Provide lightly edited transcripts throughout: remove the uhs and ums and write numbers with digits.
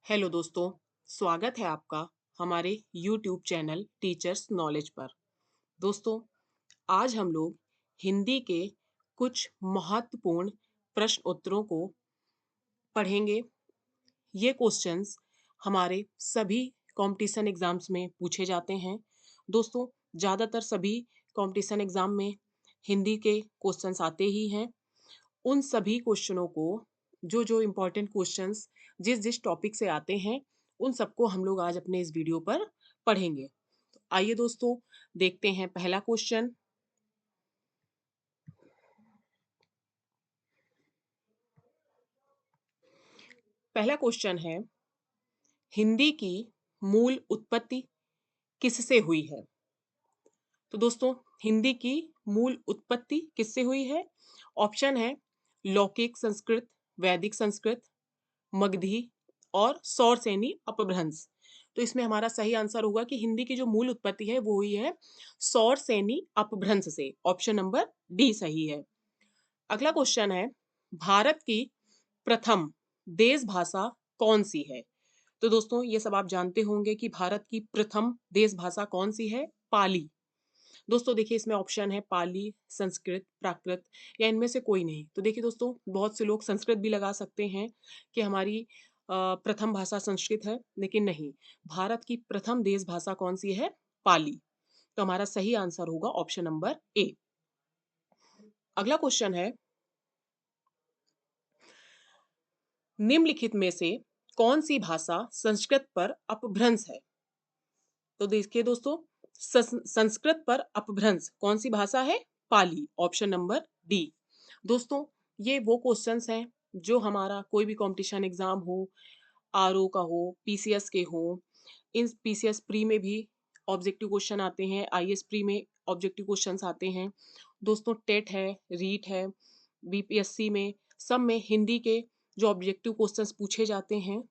Hello दोस्तों, स्वागत है आपका हमारे YouTube चैनल टीचर्स नॉलेज पर। दोस्तों, आज हम लोग हिंदी के कुछ महत्वपूर्ण प्रश्न उत्तरों को पढ़ेंगे। ये क्वेश्चंस हमारे सभी कंपटीशन एग्जाम्स में पूछे जाते हैं। दोस्तों, ज़्यादातर सभी कंपटीशन एग्जाम में हिंदी के क्वेश्चंस आते ही हैं। उन सभी क्वेश्चनों को जो इम्पोर्टेंट क्वेश्चंस जिस टॉपिक से आते हैं उन सबको हम लोग आज अपने इस वीडियो पर पढ़ेंगे। तो आइए दोस्तों, देखते हैं पहला क्वेश्चन। पहला क्वेश्चन है, हिंदी की मूल उत्पत्ति किससे हुई है? तो दोस्तों, हिंदी की मूल उत्पत्ति किससे हुई है? ऑप्शन है लौकिक संस्कृत, वैदिक संस्कृत, मगधी और सौरसेनी अपभ्रंश। तो इसमें हमारा सही आंसर होगा कि हिंदी की जो मूल उत्पत्ति है वो हुई है सौरसेनी अपभ्रंश से। ऑप्शन नंबर डी सही है। अगला क्वेश्चन है, भारत की प्रथम देश भाषा कौन सी है? तो दोस्तों, ये सब आप जानते होंगे कि भारत की प्रथम देश भाषा कौन सी है? पाली। दोस्तों देखिए, इसमें ऑप्शन है पाली, संस्कृत, प्राकृत या इनमें से कोई नहीं। तो देखिए दोस्तों, बहुत से लोग संस्कृत भी लगा सकते हैं कि हमारी प्रथम भाषा संस्कृत है, लेकिन नहीं। भारत की प्रथम देश भाषा कौन सी है? पाली। तो हमारा सही आंसर होगा ऑप्शन नंबर ए। अगला क्वेश्चन है, निम्नलिखित में से कौन सी भाषा संस्कृत पर अपभ्रंश है? तो देखिए दोस्तों, संस्कृत पर अपभ्रंश कौन सी भाषा है? पाली। Option number D. दोस्तों, ये वो क्वेश्चंस हैं जो हमारा कोई भी कंपटीशन एग्जाम हो, आरओ का हो, पीसीएस के हो, इन पीसीएस प्री में भी ऑब्जेक्टिव क्वेश्चन आते हैं, आईएएस प्री में ऑब्जेक्टिव क्वेश्चंस आते हैं। दोस्तों, टेट है, रीट है, बीपीएससी में, सब में हिंदी के जो ऑब्जेक्टिव क्वेश्चंस पूछे जाते हैं,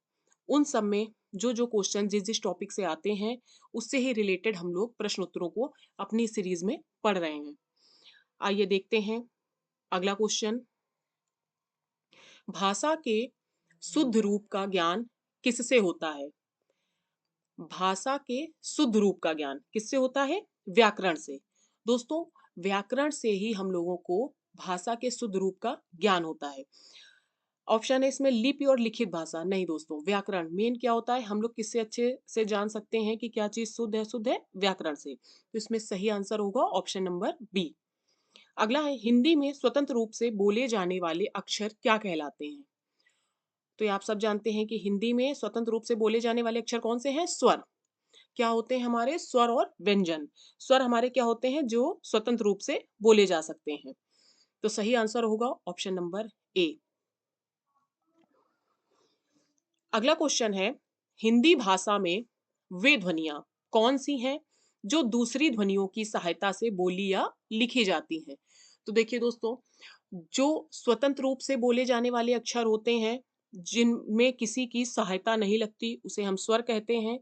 उन सब में जो क्वेश्चन जिस टॉपिक से आते हैं उससे ही रिलेटेड हम लोग प्रश्न उत्तरों को अपनी सीरीज में पढ़ रहे हैं। आइए देखते हैं अगला क्वेश्चन। भाषा के शुद्ध रूप का ज्ञान किससे होता है? भाषा के शुद्ध रूप का ज्ञान किससे होता है? व्याकरण से। दोस्तों, व्याकरण से ही हम लोगों को भाषा के शुद्ध रूप का ज्ञान होता है। ऑप्शन है इसमें लिपि और लिखित भाषा, नहीं दोस्तों, व्याकरण मेन क्या होता है, हम लोग किससे अच्छे से जान सकते हैं कि क्या चीज शुद्ध है? व्याकरण से। तो इसमें सही आंसर होगा ऑप्शन नंबर बी। अगला है, हिंदी में स्वतंत्र रूप से बोले जाने वाले अक्षर क्या कहलाते हैं? तो ये आप सब जानते हैं कि हिंदी में स्वतंत्र रूप से बोले जाने वाले अक्षर कौन से हैं? स्वर। क्या होते हैं हमारे? स्वर और व्यंजन। स्वर हमारे क्या होते हैं जो स्वतंत्र रूप से बोले जा सकते हैं। तो सही आंसर होगा ऑप्शन नंबर ए। अगला क्वेश्चन है, हिंदी भाषा में वे ध्वनियां कौन सी हैं जो दूसरी ध्वनियों की सहायता से बोली या लिखी जाती हैं? तो देखिए दोस्तों, जो स्वतंत्र रूप से बोले जाने वाले अक्षर होते हैं, जिनमें किसी की सहायता नहीं लगती, उसे हम स्वर कहते हैं।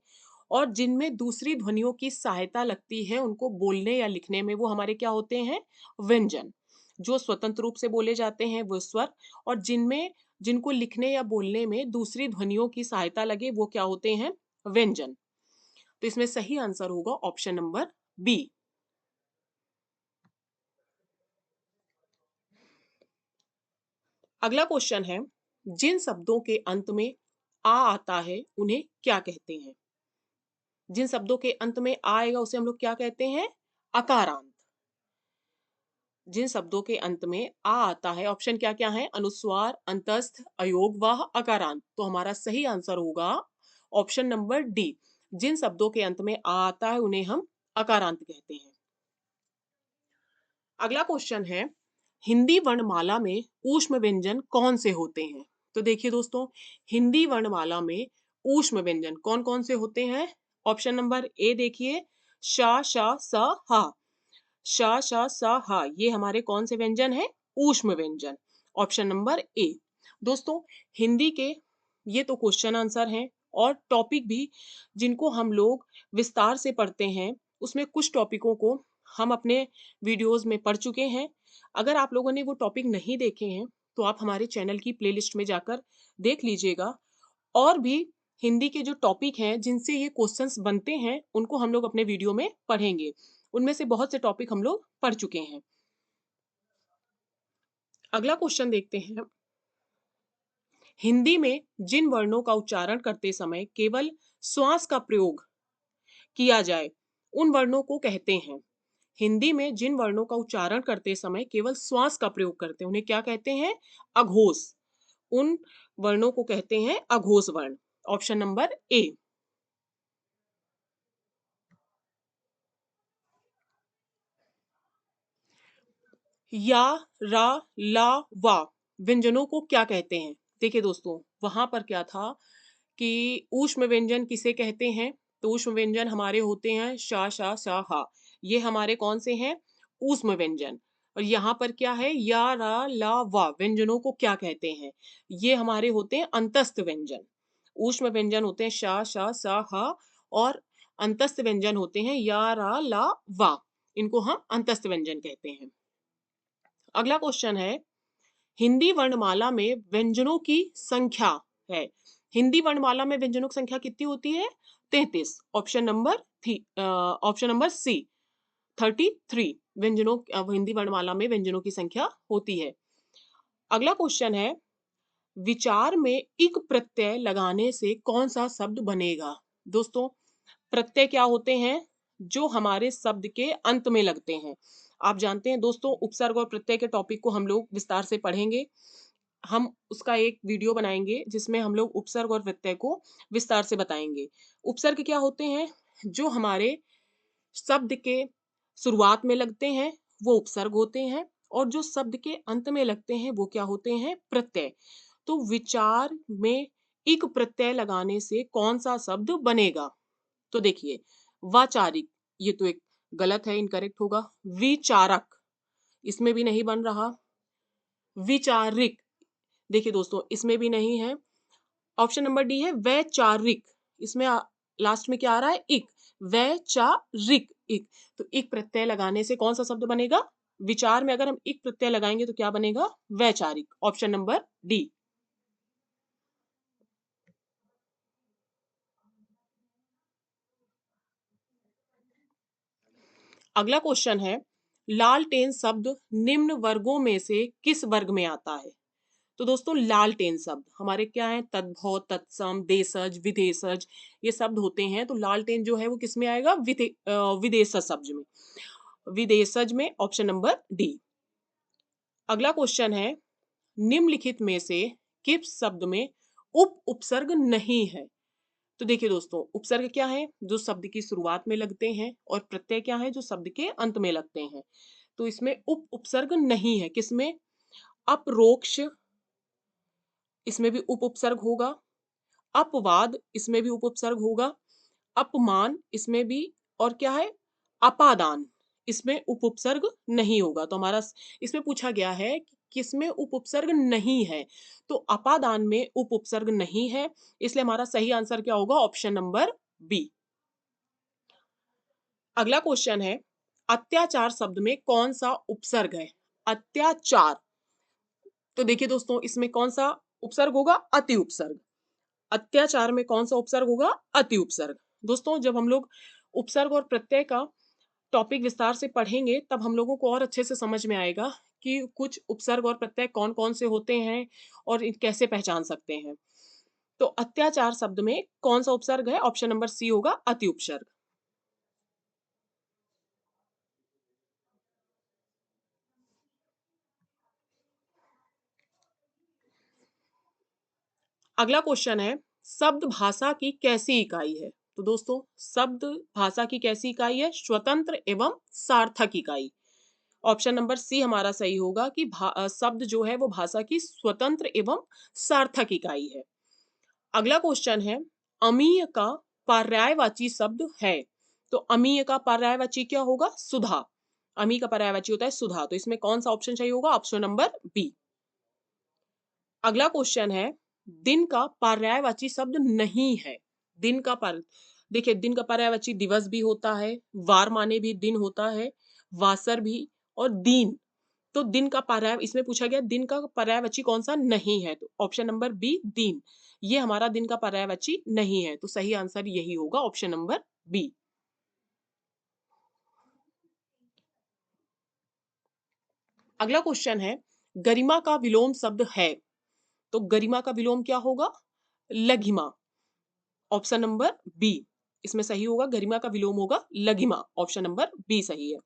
और जिनमें दूसरी ध्वनियों की सहायता लगती है उनको बोलने या लिखने में, वो हमारे क्या होते हैं? व्यंजन। जो स्वतंत्र रूप से बोले जाते हैं वो स्वर, और जिनको लिखने या बोलने में दूसरी ध्वनियों की सहायता लगे वो क्या होते हैं? व्यंजन। तो इसमें सही आंसर होगा ऑप्शन नंबर बी। अगला क्वेश्चन है, जिन शब्दों के अंत में आ आता है उन्हें क्या कहते हैं? जिन शब्दों के अंत में आ आएगा उसे हम लोग क्या कहते हैं? अकारांत। जिन शब्दों के अंत में आ आता है, ऑप्शन क्या क्या है? अनुस्वार, अंतस्थ, अयोगवाह, अकारांत। तो हमारा सही आंसर होगा ऑप्शन नंबर डी। जिन शब्दों के अंत में आ आता है उन्हें हम अकारांत कहते हैं। अगला क्वेश्चन है, हिंदी वर्णमाला में ऊष्म व्यंजन कौन से होते हैं? तो देखिए दोस्तों, हिंदी वर्णमाला में ऊष्म व्यंजन कौन कौन से होते हैं? ऑप्शन नंबर ए देखिए, श, श, स, ह। श, श, स, ह, ये हमारे कौन से व्यंजन है? ऊष्म व्यंजन। Option number A. दोस्तों, हिंदी के ये तो क्वेश्चन आंसर हैं, और टॉपिक भी जिनको हम लोग विस्तार से पढ़ते हैं, उसमें कुछ टॉपिकों को हम अपने वीडियोस में पढ़ चुके हैं। अगर आप लोगों ने वो टॉपिक नहीं देखे हैं तो आप हमारे चैनल की प्लेलिस्ट में जाकर देख लीजिएगा। और भी हिंदी के जो टॉपिक हैं जिनसे ये क्वेश्चंस बनते हैं उनको हम लोग अपने वीडियो में पढ़ेंगे। उनमें से बहुत से टॉपिक हम लोग पढ़ चुके हैं। अगला क्वेश्चन देखते हैं। हिंदी में जिन वर्णों का उच्चारण करते समय केवल श्वास का प्रयोग किया जाए उन वर्णों को कहते हैं। हिंदी में जिन वर्णों का उच्चारण करते समय केवल श्वास का प्रयोग करते हैं उन्हें क्या कहते हैं? अघोष। उन वर्णों को कहते हैं अघोष वर्ण। Option number A. या, रा, ला, वा व्यंजनों को क्या कहते हैं? देखिए दोस्तों, वहां पर क्या था कि ऊष्म व्यंजन किसे कहते हैं? तो ऊष्म व्यंजन हमारे होते हैं शा, शा, सा, हा। ये हमारे कौन से हैं? ऊष्म व्यंजन। और यहाँ पर क्या है? या, रा, ला, वा व्यंजनों को क्या कहते हैं? ये हमारे होते हैं अंतस्थ व्यंजन। ऊष्म व्यंजन होते हैं शा, शा, सा, हा। और अंतस्थ व्यंजन होते हैं या, रा, ला, वा। इनको हम अंतस्थ व्यंजन कहते हैं। अगला क्वेश्चन है, हिंदी वर्णमाला में व्यंजनों की संख्या है। हिंदी वर्णमाला में व्यंजनों की संख्या कितनी होती है? 33। ऑप्शन नंबर सी 33 व्यंजनों हिंदी वर्णमाला में व्यंजनों की संख्या होती है। अगला क्वेश्चन है, विचार में इक प्रत्यय लगाने से कौन सा शब्द बनेगा? दोस्तों, प्रत्यय क्या होते हैं? जो हमारे शब्द के अंत में लगते हैं। आप जानते हैं दोस्तों, उपसर्ग और प्रत्यय के टॉपिक को हम लोग विस्तार से पढ़ेंगे। हम उसका एक वीडियो बनाएंगे जिसमें हम लोग उपसर्ग और प्रत्यय को विस्तार से बताएंगे। उपसर्ग क्या होते हैं? जो हमारे शब्द के शुरुआत में लगते हैं वो उपसर्ग होते हैं, और जो शब्द के अंत में लगते हैं वो क्या होते हैं? प्रत्यय। तो विचार में इक प्रत्यय लगाने से कौन सा शब्द बनेगा? तो देखिए, वाचारिक, ये तो एक गलत है, इनकरेक्ट होगा। विचारक, इसमें भी नहीं बन रहा। विचारिक, देखिए दोस्तों, इसमें भी नहीं है। ऑप्शन नंबर डी है वैचारिक। इसमें लास्ट में क्या आ रहा है? इक। वैचारिक, इक। तो इक प्रत्यय लगाने से कौन सा शब्द बनेगा? विचार में अगर हम इक प्रत्यय लगाएंगे तो क्या बनेगा? वैचारिक। Option number D. अगला क्वेश्चन है, लालटेन शब्द निम्न वर्गों में से किस वर्ग में आता है? तो दोस्तों, लालटेन शब्द हमारे क्या है? तद्भव, तत्सम, देशज, विदेशज, ये शब्द होते हैं। तो लालटेन जो है वो किस में आएगा? विदेशज शब्द में। विदेशज में। Option number D. अगला क्वेश्चन है, निम्नलिखित में से किस शब्द में उपसर्ग नहीं है? तो देखिए दोस्तों, उपसर्ग क्या है? जो शब्द की शुरुआत में लगते हैं, और प्रत्यय क्या है? जो शब्द के अंत में लगते हैं। तो इसमें उपसर्ग नहीं है। किसमें? अपरोक्ष, इसमें भी उपसर्ग होगा। अपवाद, इसमें भी उपसर्ग होगा। अपमान, इसमें भी। और क्या है? अपादान, इसमें उपसर्ग नहीं होगा। तो हमारा इसमें पूछा गया है कि किसमें उपसर्ग नहीं है? तो अपादान में उपसर्ग नहीं है, इसलिए हमारा सही आंसर क्या होगा? Option number B. अगला क्वेश्चन है, अत्याचार शब्द में कौन सा उपसर्ग है? अत्याचार, तो देखिए दोस्तों, इसमें कौन सा उपसर्ग होगा? अति उपसर्ग। अत्याचार में कौन सा उपसर्ग होगा? अति उपसर्ग। दोस्तों, जब हम लोग उपसर्ग और प्रत्यय का टॉपिक विस्तार से पढ़ेंगे तब हम लोगों को और अच्छे से समझ में आएगा कि कुछ उपसर्ग और प्रत्यय कौन कौन से होते हैं और कैसे पहचान सकते हैं। तो अत्याचार शब्द में कौन सा उपसर्ग है? ऑप्शन नंबर सी होगा अति उपसर्ग। अगला क्वेश्चन है, शब्द भाषा की कैसी इकाई है? तो दोस्तों, शब्द भाषा की कैसी इकाई है? स्वतंत्र एवं सार्थक इकाई। ऑप्शन नंबर सी हमारा सही होगा कि शब्द जो है वो भाषा की स्वतंत्र एवं सार्थक इकाई है। अगला क्वेश्चन है, अमीय का पर्यायवाची शब्द है। तो अमीय का पर्यायवाची क्या होगा? सुधा। अमी का पर्यायवाची होता है सुधा। तो इसमें कौन सा ऑप्शन सही होगा? Option number B. अगला क्वेश्चन है, दिन का पर्यायवाची शब्द नहीं है। दिन का पर देखिए, दिन का पर्यायवाची दिवस भी होता है, वार माने भी दिन होता है, वासर भी, और दीन। तो दिन का पर्याय इसमें पूछा गया दिन का पर्यायवाची कौन सा नहीं है, तो ऑप्शन नंबर बी दिन, ये हमारा दिन का पर्यायवाची नहीं है, तो सही आंसर यही होगा ऑप्शन नंबर बी। अगला क्वेश्चन है, गरिमा का विलोम शब्द है, तो गरिमा का विलोम क्या होगा? लघिमा, ऑप्शन नंबर बी इसमें सही होगा, गरिमा का विलोम होगा लघिमा, ऑप्शन नंबर बी सही है।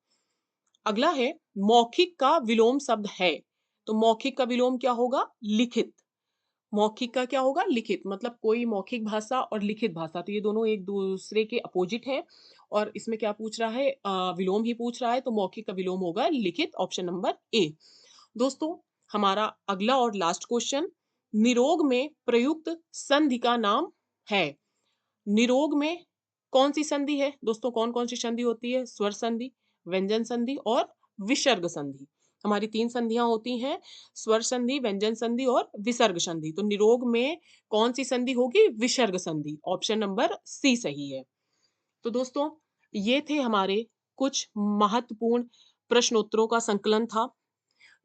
अगला है, मौखिक का विलोम शब्द है, तो मौखिक का विलोम क्या होगा? लिखित। मौखिक का क्या होगा? लिखित, मतलब कोई मौखिक भाषा और लिखित भाषा, तो ये दोनों एक दूसरे के अपोजिट है, और इसमें क्या पूछ रहा है? विलोम ही पूछ रहा है, तो मौखिक का विलोम होगा लिखित, ऑप्शन नंबर ए। दोस्तों, हमारा अगला और लास्ट क्वेश्चन, निरोग में प्रयुक्त संधि का नाम है। निरोग में कौन सी संधि है? दोस्तों, कौन कौन सी संधि होती है? स्वर संधि, व्यंजन संधि और विसर्ग संधि। हमारी 3 संधियां होती हैं, स्वर संधि, व्यंजन संधि और विसर्ग संधि। तो निरोग में कौन सी संधि होगी? विसर्ग संधि, ऑप्शन नंबर सी सही है। तो दोस्तों, ये थे हमारे कुछ महत्वपूर्ण प्रश्नोत्तरों का संकलन था,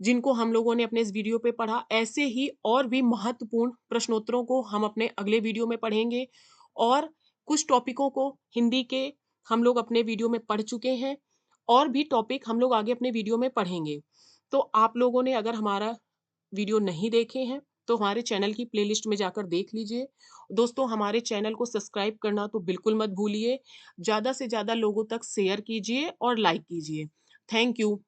जिनको हम लोगों ने अपने इस वीडियो पे पढ़ा। ऐसे ही और भी महत्वपूर्ण प्रश्नोत्तरों को हम अपने अगले वीडियो में पढ़ेंगे, और कुछ टॉपिकों को हिंदी के हम लोग अपने वीडियो में पढ़ चुके हैं, और भी टॉपिक हम लोग आगे अपने वीडियो में पढ़ेंगे। तो आप लोगों ने अगर हमारा वीडियो नहीं देखे हैं, तो हमारे चैनल की प्लेलिस्ट में जाकर देख लीजिए। दोस्तों, हमारे चैनल को सब्सक्राइब करना तो बिल्कुल मत भूलिए। ज़्यादा से ज़्यादा लोगों तक शेयर कीजिए और लाइक कीजिए। Thank you.